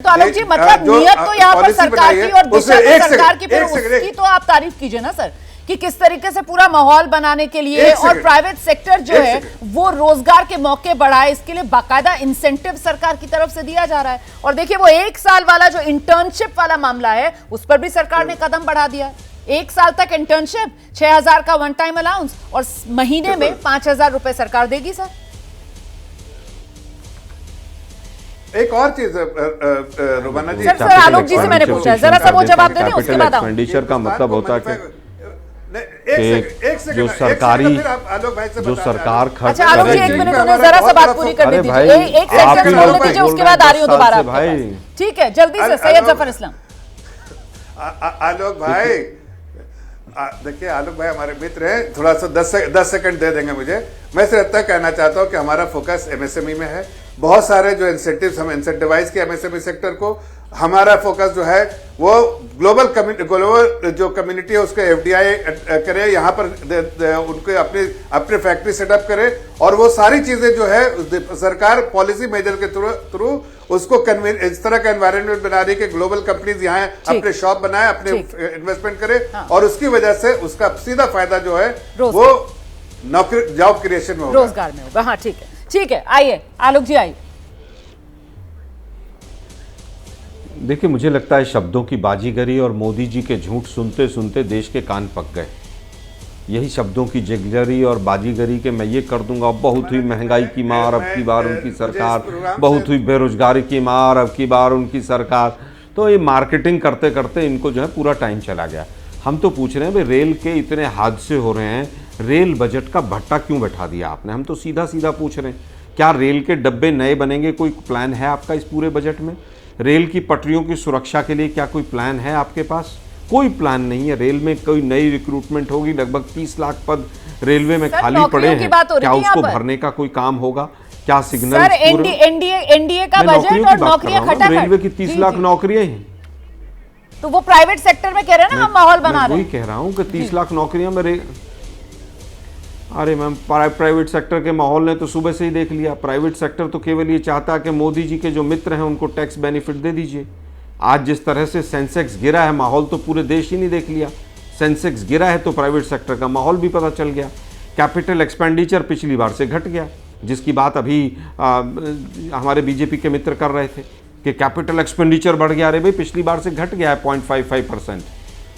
तो आलोक जी मतलब नियत तो यहाँ पर सरकार की और दिशा तो सरकार की, फिर उसकी तो आप तारीफ कीजिए ना सर कि किस तरीके से पूरा माहौल बनाने के लिए और प्राइवेट सेक्टर जो है वो रोजगार के मौके बढ़ाए, इसके लिए बाकायदा इंसेंटिव सरकार की तरफ से दिया जा रहा है। और देखिए वो 1 साल वाला जो इंटर्नशिप वाला मामला है उस पर भी सरकार ने कदम बढ़ा दिया। 1 साल तक इंटर्नशिप, 6,000 का वन टाइम अलाउंस और महीने में 5,000 रुपए सरकार देगी सर। एक और चीज रुबाना जी, सर आलोक जी से मैंने पूछा है, जरा सा वो जवाब दे दें उसके बाद एक्सपेंडिचर का मतलब होता है कि जो सरकारी जो सरकार खर्च, अच्छा आलोक जी 1 मिनट उन्हें जरा सा बात पूरी करने दीजिए, एक सेंटेंस बोलने दीजिए, उसके बाद आ रही हूं दोबारा भाई। ठीक है जल्दी से सैयद जफर इस्लाम। आलोक भाई देखिए, आलोक भाई हमारे मित्र हैं, थोड़ा सा 10 सेकंड दे देंगे मुझे। मैं सिर्फ इतना कहना चाहता हूं कि हमारा फोकस एमएसएमई में है। बहुत सारे जो इंसेंटिव्स हम इंसेंटिवाइज किए एमएसएमई सेक्टर को। हमारा फोकस जो है वो ग्लोबल जो कम्युनिटी है उसको एफडीआई करे, यहाँ पर उनके अपने फैक्ट्री सेटअप करे और वो सारी चीजें जो है सरकार पॉलिसी मेजर के थ्रू उसको इस तरह का एनवायरनमेंट बना रही है कि ग्लोबल कंपनीज यहाँ अपने शॉप बनाए, अपने इन्वेस्टमेंट करे और उसकी वजह से उसका सीधा फायदा जो है वो नौकरी जॉब क्रिएशन में होगा, रोजगार में होगा। हाँ ठीक है आइए आलोक जी आइए। देखिए मुझे लगता है शब्दों की बाजीगरी और मोदी जी के झूठ सुनते सुनते देश के कान पक गए। यही शब्दों की जिगरी और बाजीगरी के मैं ये कर दूंगा, बहुत हुई महंगाई की मार अब की बार उनकी सरकार, बहुत हुई बेरोजगारी की मार अब की बार उनकी सरकार। तो ये मार्केटिंग करते करते इनको जो है पूरा टाइम चला गया। हम तो पूछ रहे हैं भाई रेल के इतने हादसे हो रहे हैं, रेल बजट का भट्टा क्यों बैठा दिया आपने? हम तो सीधा सीधा पूछ रहे हैं, क्या रेल के डब्बे नए बनेंगे? कोई प्लान है आपका इस पूरे बजट में? रेल की पटरियों की सुरक्षा के लिए क्या कोई प्लान है आपके पास? कोई प्लान नहीं है। रेल में कोई नई रिक्रूटमेंट होगी, लगभग 30 लाख पद रेलवे में खाली पड़े हैं, क्या उसको भरने का कोई काम होगा? क्या सिग्नल सर एनडीए का बजट और नौकरियां खटाखट, रेलवे की 30 लाख नौकरियां हैं, तो वो प्राइवेट सेक्टर में कह रहे हैं ना हम माहौल बना रहे हैं। वही कह रहा हूँ कि 30 लाख नौकरियां मेरे, अरे मैम प्राइवेट सेक्टर के माहौल ने तो सुबह से ही देख लिया। प्राइवेट सेक्टर तो केवल ये चाहता है कि मोदी जी के जो मित्र हैं उनको टैक्स बेनिफिट दे दीजिए। आज जिस तरह से सेंसेक्स गिरा है, माहौल तो पूरे देश ही नहीं देख लिया। सेंसेक्स गिरा है तो प्राइवेट सेक्टर का माहौल भी पता चल गया। कैपिटल एक्सपेंडिचर पिछली बार से घट गया, जिसकी बात अभी हमारे बीजेपी के मित्र कर रहे थे कि कैपिटल एक्सपेंडिचर बढ़ गया। अरे भाई पिछली बार से घट गया है 0.55%।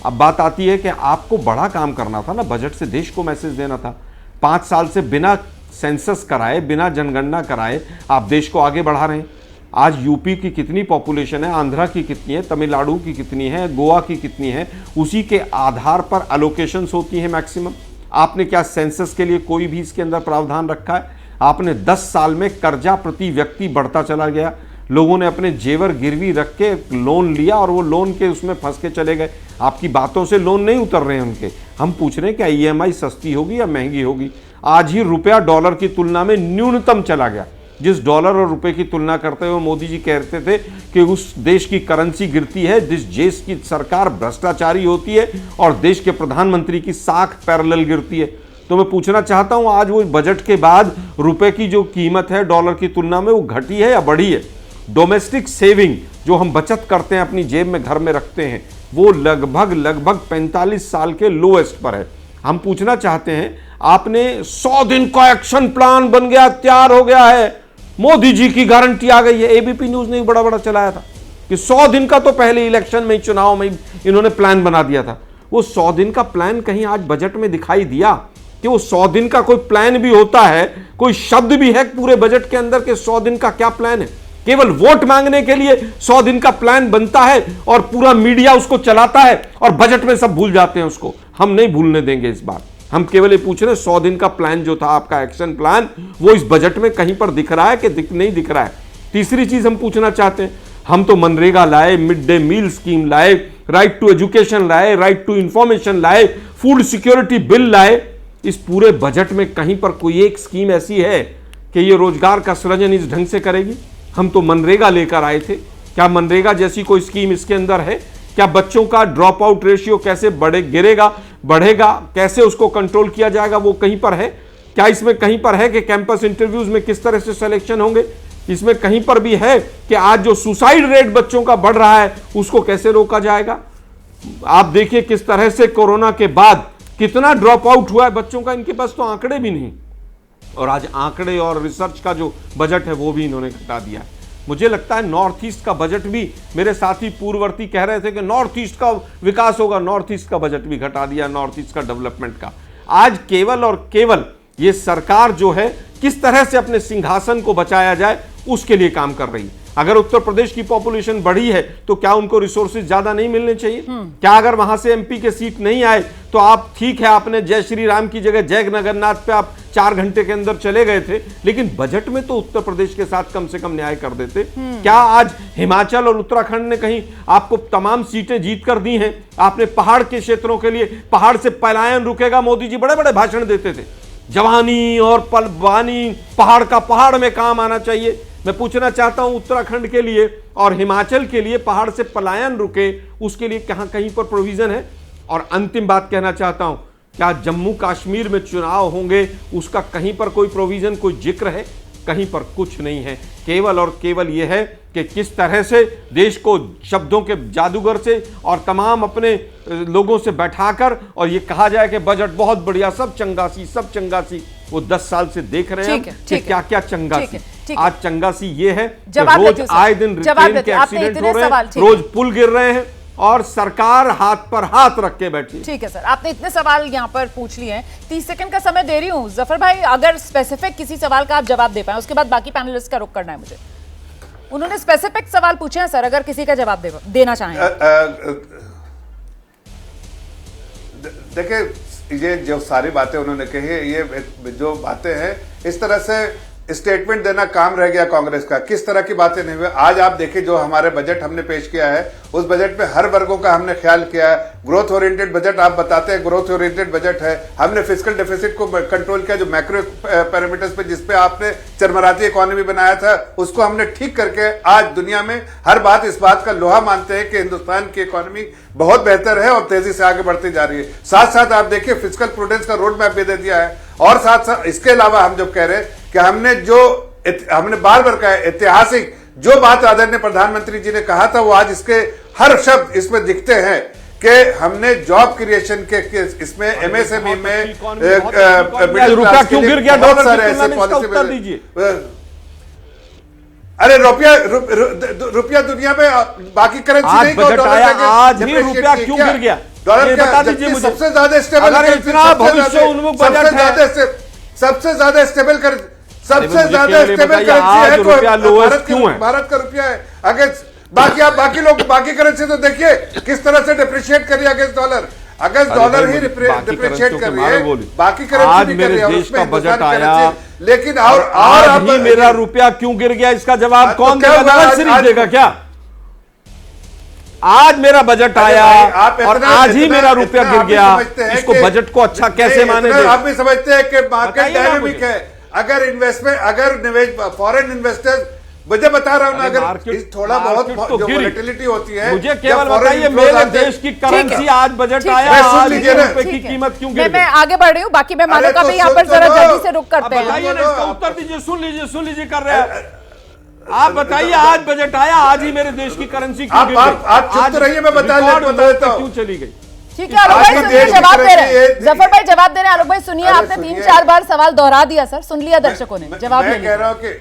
अब बात आती है कि आपको बड़ा काम करना था ना, बजट से देश को मैसेज देना था। 5 साल से बिना सेंसस कराए, बिना जनगणना कराए आप देश को आगे बढ़ा रहे हैं। आज यूपी की कितनी पॉपुलेशन है, आंध्रा की कितनी है, तमिलनाडु की कितनी है, गोवा की कितनी है, उसी के आधार पर अलोकेशंस होती हैं मैक्सिमम। आपने क्या सेंसस के लिए कोई भी इसके अंदर प्रावधान रखा है? आपने 10 साल में कर्जा प्रति व्यक्ति बढ़ता चला गया। लोगों ने अपने जेवर गिरवी रख के लोन लिया और वो लोन के उसमें फंस के चले गए। आपकी बातों से लोन नहीं उतर रहे हैं उनके। हम पूछ रहे हैं क्या ईएमआई सस्ती होगी या महंगी होगी? आज ही रुपया डॉलर की तुलना में न्यूनतम चला गया। जिस डॉलर और रुपए की तुलना करते हुए मोदी जी कहते थे कि उस देश की करेंसी गिरती है जिस देश की सरकार भ्रष्टाचारी होती है और देश के प्रधानमंत्री की साख पैरेलल गिरती है। तो मैं पूछना चाहता हूं आज वो बजट के बाद रुपए की जो कीमत है डॉलर की तुलना में वो घटी है या बढ़ी है? डोमेस्टिक सेविंग जो हम बचत करते हैं अपनी जेब में घर में रखते हैं वो लगभग 45 साल के लोएस्ट पर है। हम पूछना चाहते हैं, आपने 100 दिन का एक्शन प्लान बन गया, तैयार हो गया है, मोदी जी की गारंटी आ गई है। एबीपी न्यूज ने बड़ा चलाया था कि 100 दिन का तो पहले इलेक्शन में चुनाव में इन्होंने प्लान बना दिया था। वो 100 दिन का प्लान कहीं आज बजट में दिखाई दिया कि वो 100 दिन का कोई प्लान भी होता है? कोई शब्द भी है पूरे बजट के अंदर कि 100 दिन का क्या प्लान है? केवल वोट मांगने के लिए 100 दिन का प्लान बनता है और पूरा मीडिया उसको चलाता है और बजट में सब भूल जाते हैं उसको। हम नहीं भूलने देंगे इस बार। हम केवल ये पूछ रहे हैं 100 दिन का प्लान जो था आपका एक्शन प्लान वो इस बजट में कहीं पर दिख रहा है कि नहीं दिख रहा है? तीसरी चीज हम पूछना चाहते हैं, हम तो मनरेगा लाए, मिड डे मील स्कीम लाए, राइट टू एजुकेशन लाए, राइट टू इंफॉर्मेशन लाए, फूड सिक्योरिटी बिल लाए। इस पूरे बजट में कहीं पर कोई एक स्कीम ऐसी है कि ये रोजगार का सृजन इस ढंग से करेगी? हम तो मनरेगा लेकर आए थे, क्या मनरेगा जैसी कोई स्कीम इसके अंदर है? क्या बच्चों का ड्रॉप आउट रेशियो कैसे बढ़ेगा, कैसे उसको कंट्रोल किया जाएगा वो कहीं पर है? क्या इसमें कहीं पर है कि कैंपस इंटरव्यूज में किस तरह से सिलेक्शन होंगे? इसमें कहीं पर भी है कि आज जो सुसाइड रेट बच्चों का बढ़ रहा है उसको कैसे रोका जाएगा? आप देखिए किस तरह से कोरोना के बाद कितना ड्रॉप आउट हुआ है बच्चों का, इनके पास तो आंकड़े भी नहीं, और आज आंकड़े और रिसर्च का जो बजट है वो भी इन्होंने घटा दिया है। मुझे लगता है नॉर्थ ईस्ट का बजट भी, मेरे साथी पूर्ववर्ती कह रहे थे कि नॉर्थ ईस्ट का विकास होगा, नॉर्थ ईस्ट का बजट भी घटा दिया, नॉर्थ ईस्ट का डेवलपमेंट का। आज केवल और केवल ये सरकार जो है किस तरह से अपने सिंहासन को बचाया जाए उसके लिए काम कर रही है। अगर उत्तर प्रदेश की पॉपुलेशन बढ़ी है तो क्या उनको रिसोर्सेज ज्यादा नहीं मिलने चाहिए? क्या अगर वहां से एमपी के सीट नहीं आए तो आप, ठीक है आपने जय श्री राम की जगह जय जगन्नाथ पे आप 4 घंटे के अंदर चले गए थे, लेकिन बजट में तो उत्तर प्रदेश के साथ कम से कम न्याय कर देते। क्या आज हिमाचल और उत्तराखंड ने कहीं आपको तमाम सीटें जीत कर दी हैं? आपने पहाड़ के क्षेत्रों के लिए, पहाड़ से पलायन रुकेगा, मोदी जी बड़े बड़े भाषण देते थे, जवानी और पलवानी पहाड़ का पहाड़ में काम आना चाहिए। मैं पूछना चाहता हूं उत्तराखंड के लिए और हिमाचल के लिए पहाड़ से पलायन रुके, उसके लिए कहां कहीं पर प्रोविजन है? और अंतिम बात कहना चाहता हूं, क्या जम्मू कश्मीर में चुनाव होंगे उसका कहीं पर कोई प्रोविजन, कोई जिक्र है? कहीं पर कुछ नहीं है। केवल और केवल यह है कि किस तरह से देश को शब्दों के जादूगर से और तमाम अपने लोगों से बैठाकर और ये कहा जाए कि बजट बहुत बढ़िया, सब चंगासी सब चंगासी। वो 10 साल से देख रहे हैं कि क्या क्या चंगासी। आज चंगासी ये है कि रोज आए दिन ट्रेन के एक्सीडेंट हो रहे हैं, रोज पुल गिर रहे हैं और सरकार हाथ पर हाथ रख के बैठी। ठीक है सर, आपने इतने सवाल यहाँ पर पूछ लिए हैं, 30 सेकंड का समय दे रही हूँ। जफर भाई, अगर स्पेसिफिक किसी सवाल का आप जवाब दे पाए, उसके बाद बाकी पैनलिस्ट का रुख करना है मुझे। उन्होंने स्पेसिफिक सवाल पूछे हैं सर, अगर किसी का जवाब देना चाहें। देखिए, ये जो सारी बातें उन्होंने कही है, ये जो बातें हैं, इस तरह से स्टेटमेंट देना काम रह गया कांग्रेस का। किस तरह की बातें नहीं हुई। आज आप देखिए जो हमारे बजट हमने पेश किया है, उस बजट में हर वर्गों का हमने ख्याल किया है। ग्रोथ ओरिएंटेड बजट, आप बताते हैं ग्रोथ ओरिएंटेड बजट है। हमने फिस्कल डेफिसिट को कंट्रोल किया, जो मैक्रो पैरामीटर्स पे जिसपे आपने चरमराती इकोनॉमी बनाया था उसको हमने ठीक करके आज दुनिया में हर बात इस बात का लोहा मानते हैं कि हिंदुस्तान की इकोनॉमी बहुत बेहतर है और तेजी से आगे बढ़ती जा रही है। साथ साथ आप देखिए फिस्कल प्रूडेंस का रोड मैप भी दे दिया है। और साथ साथ इसके अलावा हम जब कह रहे हैं कि हमने बार बार कहा, ऐतिहासिक जो बात आदरणीय प्रधानमंत्री जी ने कहा था, वो आज इसके हर शब्द इसमें दिखते हैं कि हमने जॉब क्रिएशन के इसमें एमएसएमई में रुपया क्यों गिर गया डॉलर की तुलना में, इसका उत्तर दीजिए। अरे रुपया दुनिया में बाकी करेंसी नहीं, बजट आया आज ही रुपया क्यों गिर गया? डॉलर बता दीजिए मुझे। सबसे ज्यादा स्टेबल, इतना भविष्य उन्मुख बजट है, सबसे ज्यादा स्टेबल करेंसी है भारत का रुपया है। अगर बाकी लोग बाकी करेंसी तो देखिए किस तरह से डिप्रिशिएट कर रही है अगेंस्ट डॉलर। अगर डॉलर ही डिप्रिशिएट कर रही है, बाकी करेंसी भी कर रही है, देश का बजट आया, लेकिन आज ही मेरा रुपया क्यों गिर गया, इसका जवाब कौन देगा? क्या आज मेरा बजट आया और आज ही मेरा रुपया गिर गया, इसको बजट को अच्छा कैसे माने? आप भी समझते हैं कि मार्केट डायनामिक है। अगर इन्वेस्टमेंट, अगर निवेश, फॉरेन इन्वेस्टर्स, मुझे बता रहा हूं ना, अगर थोड़ा बहुत जो वोलेटिलिटी होती है, मुझे केवल बताइए मेरे देश की करेंसी आज बजट आया, आज रुपए की कीमत क्यों गिर गई? मैं आगे बढ़ रही हूँ, बाकी मैं मानो का भी यहाँ पर जरा जल्दी से रुक करते हैं। बताइए ना, इसका उत्तर दीजिए। सुन लीजिए कर रहे हैं आप। बताइए आज बजट आया, आज ही मेरे देश की करेंसी क्यों गिर गई? आप चुप तो रहिए, मैं बता देता हूं क्यों चली गई। ठीक है आलोक भाई, सुनिए जवाब दे रहे हैं। जफर भाई जवाब दे रहे हैं। आलोक भाई सुनिए, आपने 3-4 बार सवाल दोहरा दिया सर, सुन लिया दर्शकों ने, जवाब ले लीजिए।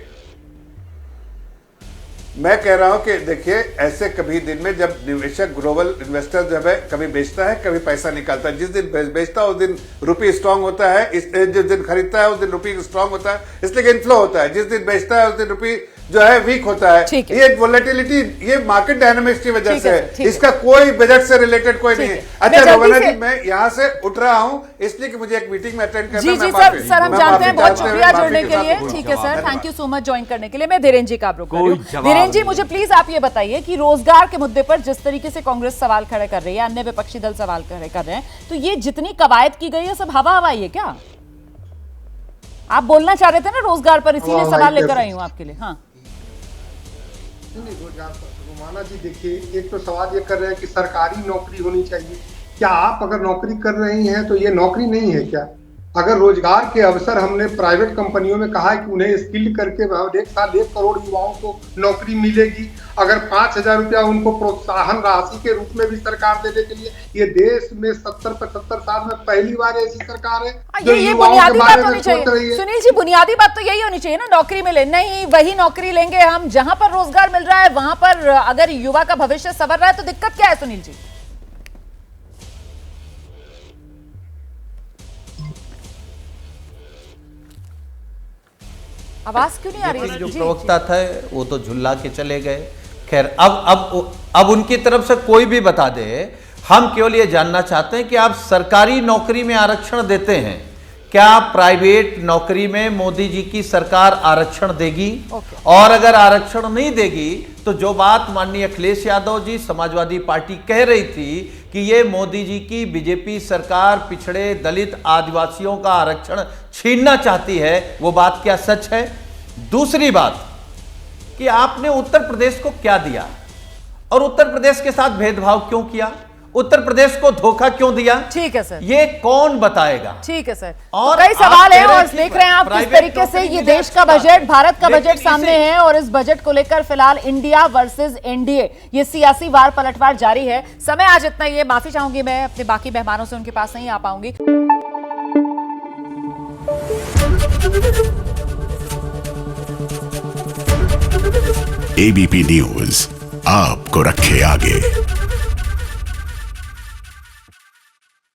मैं कह रहा हूं कि देखिए, ऐसे कभी दिन में जब निवेशक, ग्लोबल इन्वेस्टर जब है, कभी बेचता है कभी पैसा निकालता है। जिस दिन बेचता है उस दिन रुपी स्ट्रांग होता है, जिस दिन खरीदता है उस दिन रुपी स्ट्रांग होता है, इसलिए इन्फ्लो होता है। जिस दिन बेचता है उस दिन रुपी जो है वीक होता है। ये वोलेटिलिटी, ये मार्केट डायनामिक्स की वजह से है, इसका कोई बजट से रिलेटेड कोई नहीं है। अच्छा रवाना जी, मैं यहाँ से उठ रहा हूँ इसलिए कि मुझे एक मीटिंग में अटेंड करना है। जी सर, हम जानते हैं, बहुत शुक्रिया जुड़ने के लिए। ठीक है sir, thank you so much join करने के लिए। मैं धीरेन जी का रुक कर रही हूँ। धीरेन जी, मुझे प्लीज आप ये बताइए कि रोजगार के मुद्दे पर जिस तरीके से कांग्रेस सवाल खड़े कर रही है, अन्य विपक्षी दल सवाल खड़े कर रहे हैं, तो ये जितनी कवायद की गई है सब हवा हवाई है क्या? आप बोलना चाह रहे थे ना रोजगार पर, इसीलिए सवाल लेकर आई हूँ आपके लिए। हाँ रोमाना जी, देखिए, एक तो सवाल ये कर रहे हैं कि सरकारी नौकरी होनी चाहिए। क्या आप अगर नौकरी कर रही हैं तो ये नौकरी नहीं है क्या? अगर रोजगार के अवसर हमने प्राइवेट कंपनियों में कहा है कि उन्हें स्किल करके एक साल 1 करोड़ युवाओं को नौकरी मिलेगी, अगर 5,000 रुपया उनको प्रोत्साहन राशि के रूप में भी सरकार देने के लिए, ये देश में 70-75 साल में पहली बार ऐसी सरकार है जो ये युवाओं बुनियादी के बात बारे होनी में सोच रही चाहिए। है। सुनील जी, बुनियादी बात तो यही होनी चाहिए ना, नौकरी मिले। नहीं, वही नौकरी लेंगे हम जहां पर रोजगार मिल रहा है, वहां पर अगर युवा का भविष्य संवर रहा है तो दिक्कत क्या है सुनील जी? आवाज क्यों नहीं आ रही है? जो प्रवक्ता थे वो तो झुल्ला के चले गए। खैर, अब उनकी तरफ से कोई भी बता दे, हम केवल ये जानना चाहते हैं कि आप सरकारी नौकरी में आरक्षण देते हैं, क्या प्राइवेट नौकरी में मोदी जी की सरकार आरक्षण देगी? और अगर आरक्षण नहीं देगी तो जो बात माननीय अखिलेश यादव जी समाजवादी पार्टी कह रही थी कि ये मोदी जी की बीजेपी सरकार पिछड़े दलित आदिवासियों का आरक्षण छीनना चाहती है, वो बात क्या सच है? दूसरी बात कि आपने उत्तर प्रदेश को क्या दिया और उत्तर प्रदेश के साथ भेदभाव क्यों किया, उत्तर प्रदेश को धोखा क्यों दिया? ठीक है सर, ये कौन बताएगा? ठीक है सर। और तो कई सवाल है और कि देख रहे हैं आप किस प्राइवेट तरीके से ये देश का बजट, भारत का लेकिन बजट सामने इसे- है और इस बजट को लेकर फिलहाल इंडिया वर्सेस एनडीए ये सियासी वार पलटवार जारी है। समय आज इतना ही है, माफी चाहूंगी मैं अपने बाकी मेहमानों से, उनके पास नहीं आ पाऊंगी। एबीपी न्यूज आपको रखे आगे।